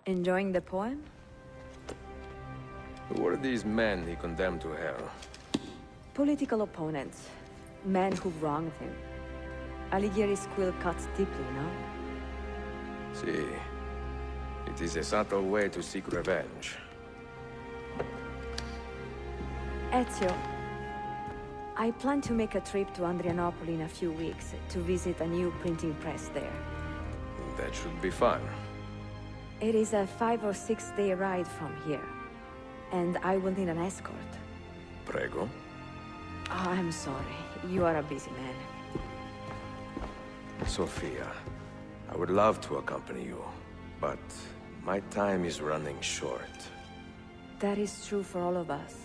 Enjoying the poem? Who were these men he condemned to hell? Political opponents. Men who wronged him. Alighieri's quill cuts deeply, no? See, it is a subtle way to seek revenge. Ezio, I plan to make a trip to Andrianople in a few weeks to visit a new printing press there. That should be fun. It is a 5 or 6 day ride from here, and I will need an escort. Prego. Oh, I'm sorry. You are a busy man. Sophia, I would love to accompany you, but my time is running short. That is true for all of us.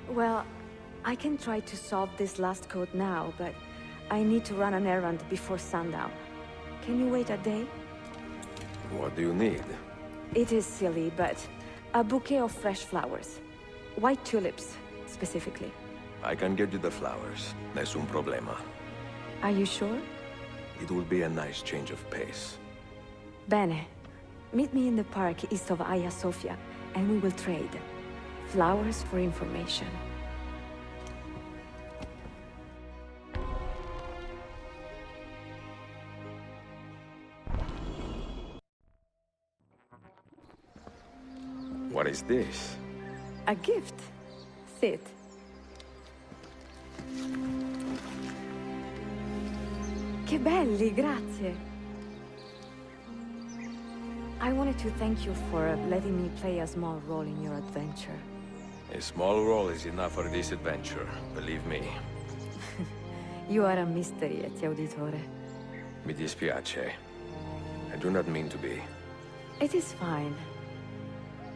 Well, I can try to solve this last code now, but I need to run an errand before sundown. Can you wait a day? What do you need? It is silly, but a bouquet of fresh flowers. White tulips, specifically. I can get you the flowers. Nessun problema. Are you sure? It will be a nice change of pace. Bene. Meet me in the park east of Hagia Sophia, and we will trade. Flowers for information. What is this? A gift. Sit. Che belli, grazie. I wanted to thank you for letting me play a small role in your adventure. A small role is enough for this adventure, believe me. You are a mystery, Ezio Auditore. Mi dispiace. I do not mean to be. It is fine.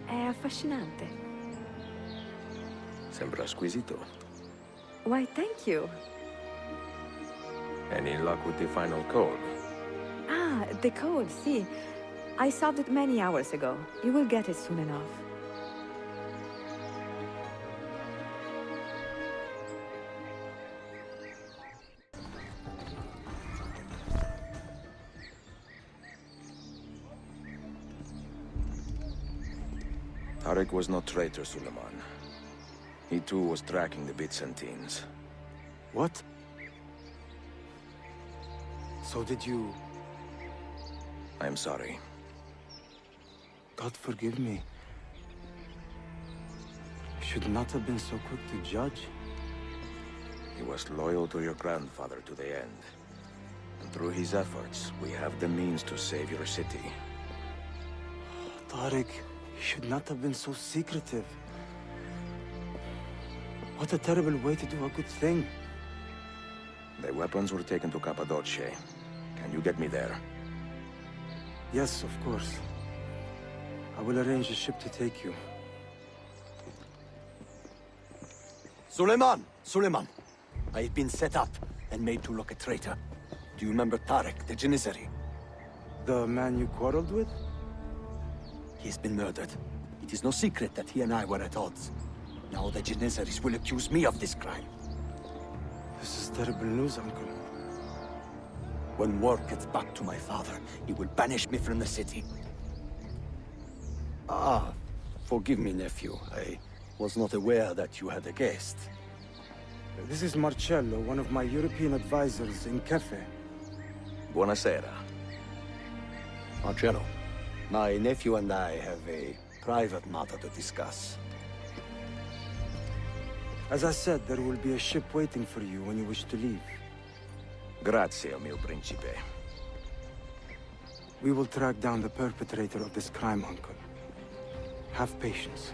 È affascinante. Sembra squisito. Why, thank you. Any luck with the final code? Ah, the code, see. I solved it many hours ago. You will get it soon enough. Tarek was no traitor, Suleiman. He too was tracking the Byzantines. What? So did you... I'm sorry. God forgive me. Should not have been so quick to judge. He was loyal to your grandfather to the end. And through his efforts, we have the means to save your city. Tariq, you should not have been so secretive. What a terrible way to do a good thing. The weapons were taken to Cappadocia. Can you get me there? Yes, of course. I will arrange a ship to take you. Suleiman! Suleiman! I've been set up and made to look a traitor. Do you remember Tarek, the Janissary? The man you quarreled with? He's been murdered. It is no secret that he and I were at odds. Now the Janissaries will accuse me of this crime. This is terrible news, Uncle. When word gets back to my father, he will banish me from the city. Ah, forgive me, nephew. I was not aware that you had a guest. This is Marcello, one of my European advisors in Cafe. Buonasera. Marcello, my nephew and I have a private matter to discuss. As I said, there will be a ship waiting for you when you wish to leave. Grazie, mio principe. We will track down the perpetrator of this crime, Uncle. Have patience.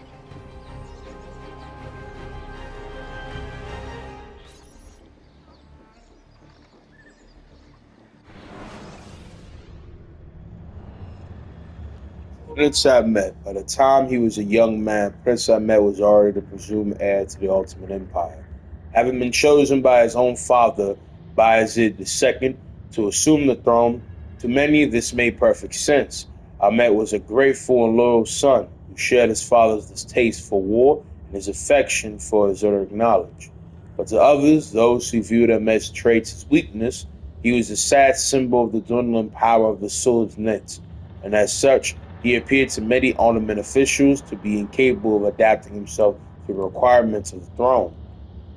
Prince Ahmed. By the time he was a young man, Prince Ahmed was already the presumed heir to the Ottoman Empire. Having been chosen by his own father, Bayezid II, to assume the throne, to many this made perfect sense. Ahmed was a grateful and loyal son who shared his father's distaste for war and his affection for exotic knowledge. But to others, those who viewed Ahmed's traits as weakness, he was a sad symbol of the dwindling power of the Sultanate. and as such, he appeared to many Ottoman officials to be incapable of adapting himself to the requirements of the throne.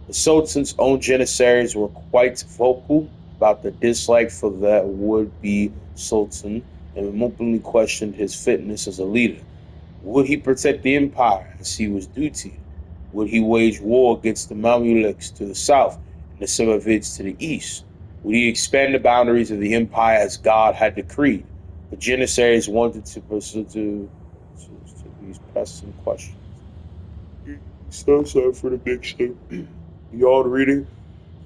The Sultan's own janissaries were quite vocal about their dislike for the would-be Sultan and openly questioned his fitness as a leader. Would he protect the empire as he was due to? Would he wage war against the Mamelukes to the south and the Safavids to the east? Would he expand the boundaries of the empire as God had decreed? The Janissaries wanted to pursue these pressing questions. So sorry for the big shit. Y'all reading?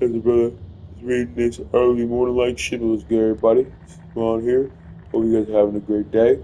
As the brother is reading this early morning like shit. It was good, everybody. Come on here. Hope you guys are having a great day.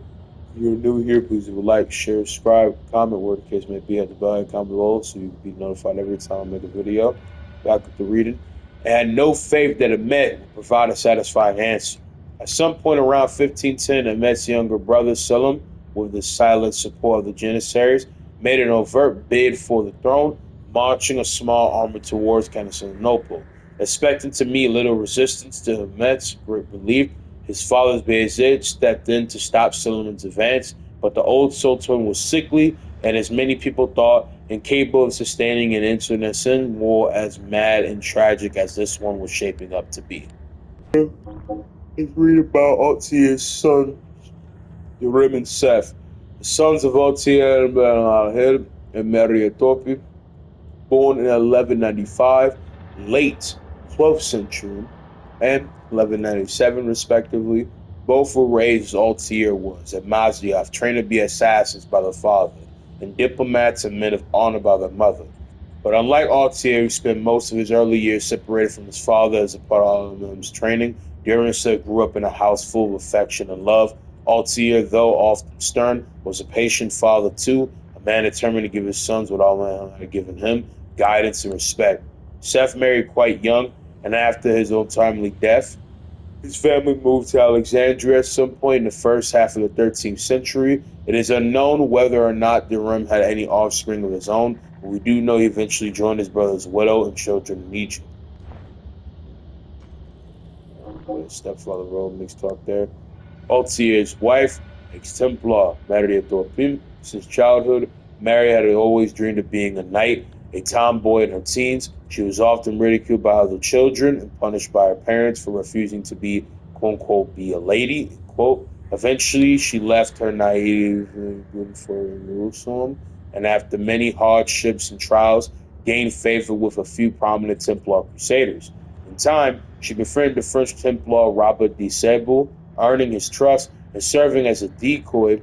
If you're new here, please leave a like, share, subscribe, comment, where the case may be at the bell and comment below so you can be notified every time I make a video. Back with the reading. I had no faith that Ahmed would provide a satisfying answer. At some point around 1510, Ahmed's younger brother Selim, with the silent support of the Janissaries, made an overt bid for the throne, marching a small army towards Constantinople. Expecting to meet little resistance to Ahmed's great relief, his father Bayezid stepped in to stop Suleiman's advance, but the old Sultan was sickly and, as many people thought, incapable of sustaining an internecine war as mad and tragic as this one was shaping up to be. Let's read about Otier's son, Urim and Seth. The sons of Otier and Ben-Ahil and Mariatopi, born in 1195, late 12th century, and 1197, respectively. Both were raised as Altair was at Masyaf, trained to be assassins by the father, and diplomats and men of honor by the mother. But unlike Altair, who spent most of his early years separated from his father as a part of Al-Imam's training, Durinsah grew up in a house full of affection and love. Altair, though often stern, was a patient father too, a man determined to give his sons what Allah had given him, guidance and respect. Seth married quite young, and after his untimely death, his family moved to Alexandria at some point in the first half of the 13th century. It is unknown whether or not Durim had any offspring of his own, but we do know he eventually joined his brother's widow and children in Egypt. Stepfather role mixed talk there. Altier's wife, ex-Templar Maria Thorpim, since childhood. Mary had always dreamed of being a knight, a tomboy in her teens. She was often ridiculed by other children and punished by her parents for refusing to be, quote unquote, be a lady, quote. Eventually, she left her naive for Jerusalem, and after many hardships and trials, gained favor with a few prominent Templar crusaders. In time, she befriended the French Templar Robert de Sable, earning his trust and serving as a decoy,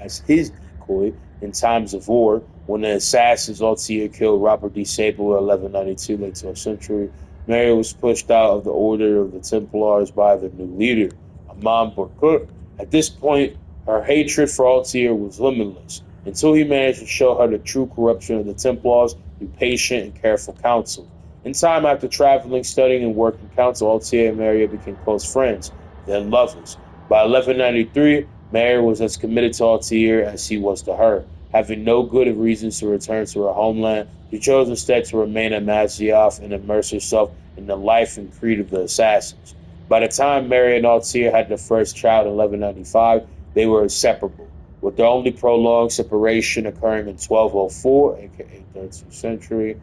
as his decoy in times of war. When the assassins Altair killed Robert de Sable in 1192, late 12th century, Mary was pushed out of the order of the Templars by the new leader, Amon Burkut. At this point, her hatred for Altair was limitless, until he managed to show her the true corruption of the Templars through patient and careful counsel. In time, after traveling, studying, and working counsel, Altair and Mary became close friends, then lovers. By 1193, Mary was as committed to Altair as he was to her. Having no good reasons to return to her homeland, she chose instead to remain at Masyaf and immerse herself in the life and creed of the assassins. By the time Mary and Altair had their first child in 1195, they were inseparable, with their only prolonged separation occurring in 1204, aka 13th century.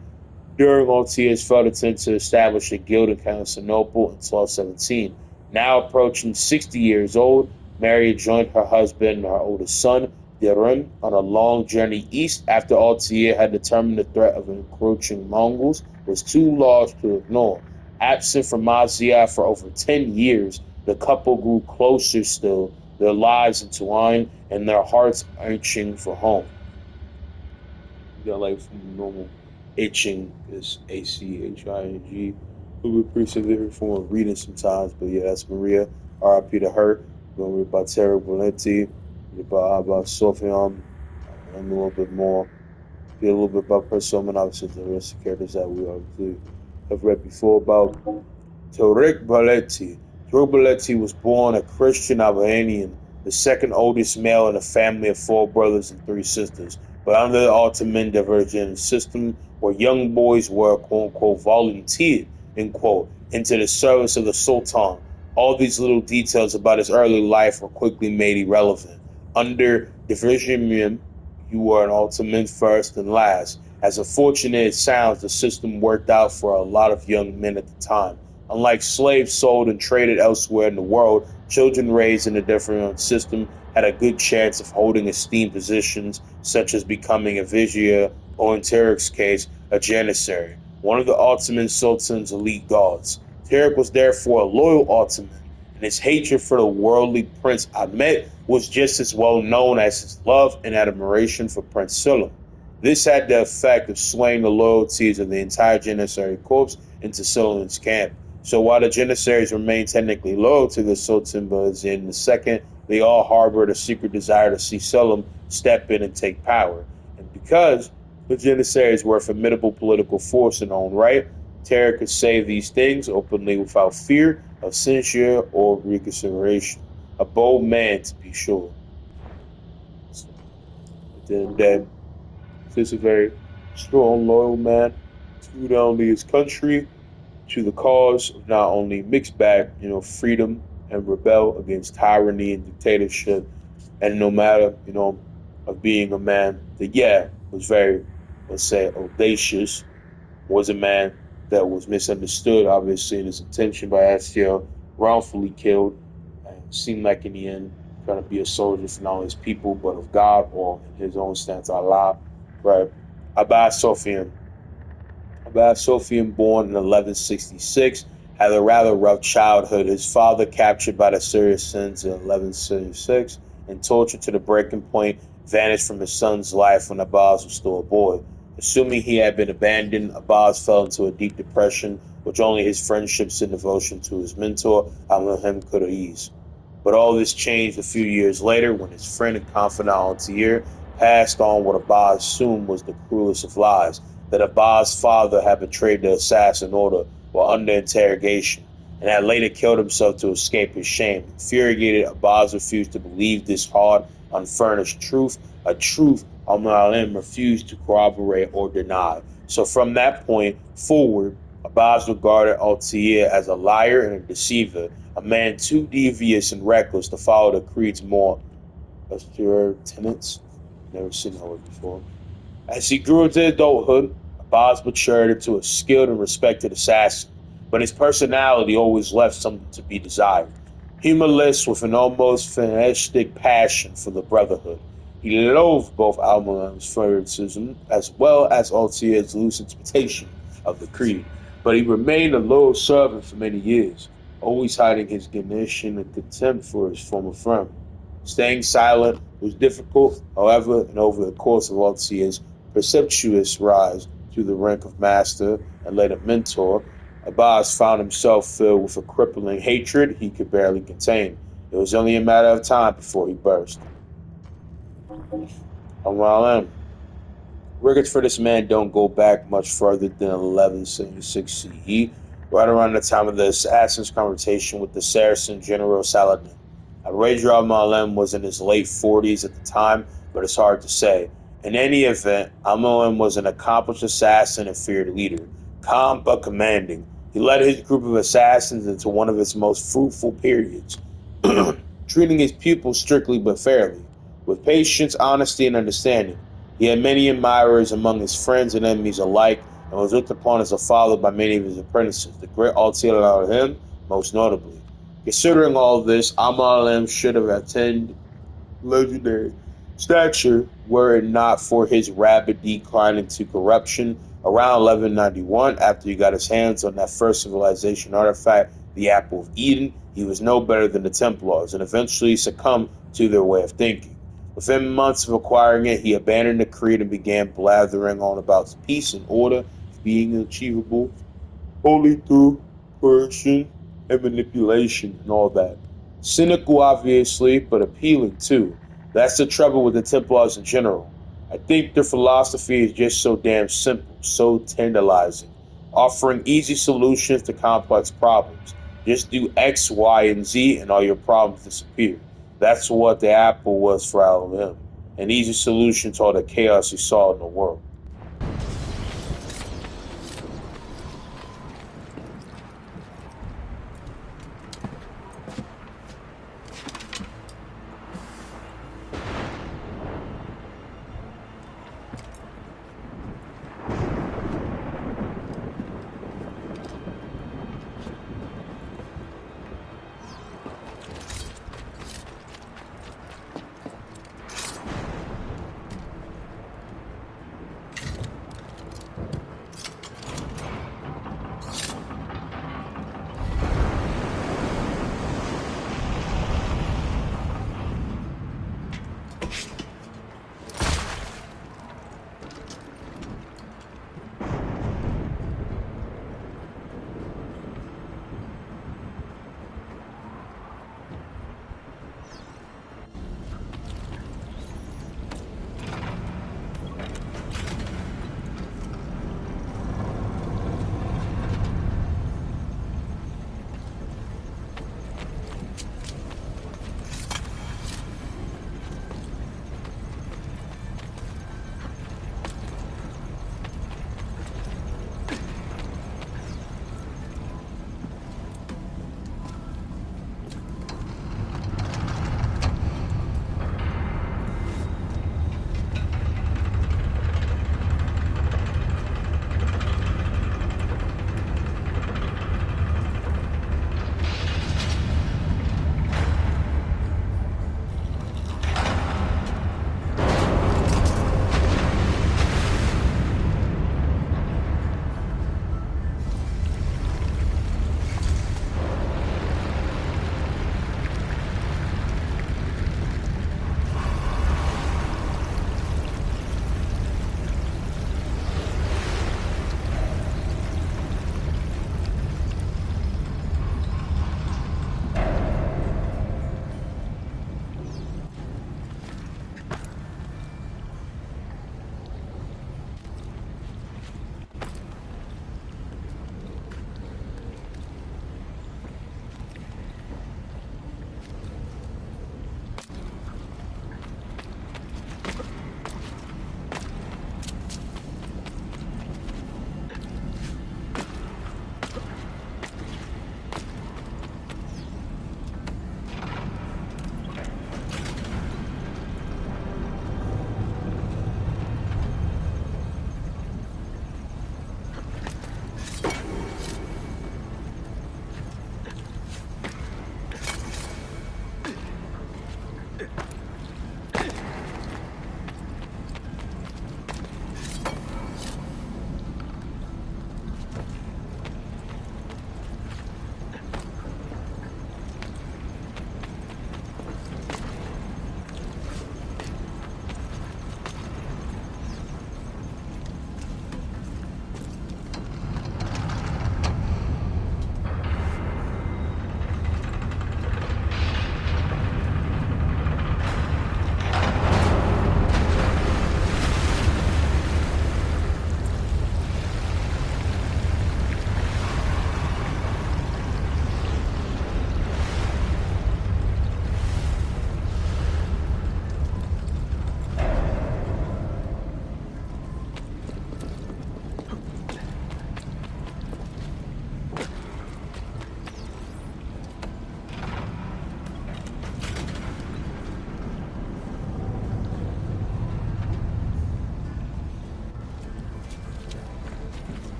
During Altair's failed attempt to establish a guild in Constantinople in 1217. Now approaching 60 years old, Mary joined her husband and her oldest son, Dirim, on a long journey east after Altair had determined the threat of encroaching Mongols was too large to ignore. Absent from Masyaf for over 10 years, the couple grew closer still, their lives entwined and their hearts itching for home. You got like some normal itching is ACHING. A little bit pretty severe form of reading sometimes, but yeah, that's Maria. RIP to her. We're gonna read about Terra Valenti, about Sophion, and a little bit more. Get a little bit about Persoman, obviously the rest of the characters that we obviously have read before about Tariq Baletti. Tariq Baletti was born a Christian Albanian, the second oldest male in a family of 4 brothers and 3 sisters. But under the Ottoman divergent system, where young boys were, quote unquote, volunteered, end quote, into the service of the Sultan, All these little details about his early life were quickly made irrelevant. Under Division, you were an ultimate first and last. As unfortunate as it sounds, the system worked out for a lot of young men at the time. Unlike slaves sold and traded elsewhere in the world, children raised in a different system had a good chance of holding esteemed positions, such as becoming a vizier or, in Tarek's case, a janissary, one of the Ottoman Sultan's elite guards. Tarek was therefore a loyal Ottoman, and his hatred for the worldly Prince Ahmed was just as well known as his love and admiration for Prince Suleiman. This had the effect of swaying the loyalties of the entire Janissary Corps into Suleiman's camp. So while the Janissaries remained technically loyal to the Sultan Bayezid II, they all harbored a secret desire to see Suleiman step in and take power. And because the Janissaries were a formidable political force in their own right, Terra could say these things openly without fear of censure or reconsideration. A bold man, to be sure. So, then, he's a very strong, loyal man to not only his country, to the cause of not only mix back, freedom and rebel against tyranny and dictatorship, and no matter, of being a man that, was very, let's say, audacious, was a man that was misunderstood, obviously, in his intention by Astiel, wrongfully killed, and seemed like in the end trying to be a soldier for not only his people, but of God, or in his own stance, Allah, right? Abbas Sophian, born in 1166, had a rather rough childhood. His father, captured by the Saracens in 1176 and tortured to the breaking point, vanished from his son's life when Abbas was still a boy. Assuming he had been abandoned, Abbas fell into a deep depression, which only his friendships and devotion to his mentor, Al-Muhim, could ease. But all this changed a few years later when his friend and confidant Altair passed on what Abbas assumed was the cruelest of lies, that Abbas' father had betrayed the assassin order while under interrogation, and had later killed himself to escape his shame. Infuriated, Abbas refused to believe this hard, unfurnished truth, a truth Al-Mu'alim refused to corroborate or deny. So from that point forward, Abbas regarded Altair as a liar and a deceiver, a man too devious and reckless to follow the creed's more austere tenets. Never seen that word before. As he grew into adulthood, Abbas matured into a skilled and respected assassin, but his personality always left something to be desired. Humorless with an almost fanatic passion for the Brotherhood, he loathed both Al-Mu'alim's fanaticism as well as Altair's loose interpretation of the creed, but he remained a loyal servant for many years, always hiding his indignation and contempt for his former friend. Staying silent was difficult, however, and over the course of Altair's precipitous rise to the rank of master and later mentor, Abbas found himself filled with a crippling hatred he could barely contain. It was only a matter of time before he burst. Around records for this man don't go back much further than 1176 CE, right around the time of the assassin's confrontation with the Saracen general Saladin. Al-Rajr al-Mu'alim was in his late 40s at the time, but it's hard to say. In any event, Al-Mu'alim was an accomplished assassin and feared leader, calm but commanding. He led his group of assassins into one of its most fruitful periods, treating his pupils strictly but fairly, with patience, honesty, and understanding. He had many admirers among his friends and enemies alike, and was looked upon as a father by many of his apprentices, the great Altair al-Him most notably. Considering all this, Al-Mu'alim should have attained legendary stature were it not for his rapid decline into corruption around 1191. After he got his hands on that first civilization artifact, the Apple of Eden, he was no better than the Templars and eventually succumbed to their way of thinking. Within months of acquiring it, he abandoned the creed and began blathering on about peace and order being achievable only through coercion and manipulation and all that. Cynical, obviously, but appealing too. That's the trouble with the Templars in general. I think their philosophy is just so damn simple, so tantalizing, offering easy solutions to complex problems. Just do X, Y, and Z, and all your problems disappear. That's what the Apple was for Al-Him, an easy solution to all the chaos he saw in the world.